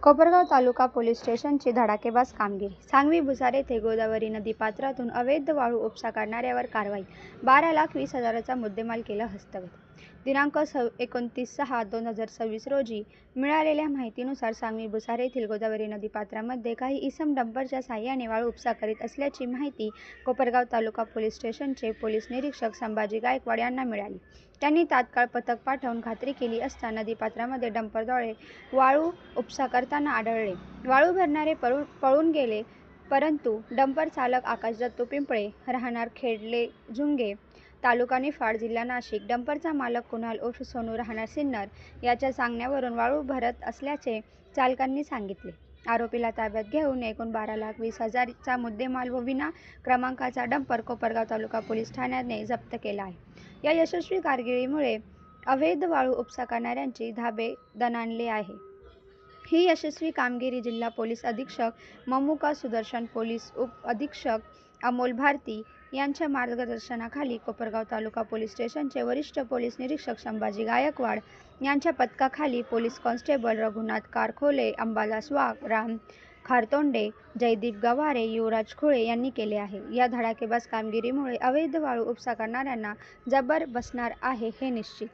कोपरगाव तालुका police स्टेशनची धडाकेबाज कामगिरी. सांगवी भुसार येथे गोदावरी नदी पात्रातून अवैध वाळू उपसा काढणाऱ्यावर कारवाई. 12,20,000चा मुद्देमाल केला हस्तगत. दिनांक 29/6/2026 रोजी मिळालेल्या माहितीनुसार सांगवी भुसार येथील गोदावरी नदी पात्रामध्ये काही इसम डंपरच्या साहाय्याने वाळू उपसा करीत असल्याची माहिती कोपरगाव तालुका पोलीस स्टेशनचे पोलीस निरीक्षक संभाजी गायकवाड यांना मिळाली. त्यांनी तात्काळ पथक पाठवून खात्री केली असता नदीपात्रामध्ये डंपरद्वारे वाळू उपसा करताना आढळले. वाळू भरणारे पळून गेले, परंतु डंपर चालक आकाश दत्तू पिंपळे, राहणार खेडले झुंगे, तालुका निफाड, जिल्हा नाशिक, डंपरचा मालक कुणाल उर्फ सोनू, राहणार सिन्नर याच्या सांगण्यावरून वाळू भरत असल्याचे चालकांनी सांगितले. आरोपीला ताब्यात घेऊन एकूण 12,20,000चा मुद्देमाल व विना क्रमांकाचा डंपर कोपरगाव तालुका पोलीस ठाण्याने जप्त केला आहे. या यशस्वी कामगिरीमुळे अवैध वाळू उपसा करणाऱ्यांची धाबे दणाणले आहे. ही यशस्वी कामगिरी जिल्हा पोलीस अधीक्षक ममुका सुदर्शन, पोलीस उप अधीक्षक अमोल भारती यांच्या मार्गदर्शनाखाली कोपरगाव तालुका पोलीस स्टेशनचे वरिष्ठ पोलीस निरीक्षक संभाजी गायकवाड यांच्या पथकाखाली पोलीस कॉन्स्टेबल रघुनाथ कारखोले, अंबादास वाघ, राम खारतोंडे, जयदीप गवारे, युवराज खुळे यांनी केले आहे. या धडाकेबाज कामगिरीमुळे अवैध वाळू उपसा करणाऱ्यांना जबर बसणार आहे हे निश्चित.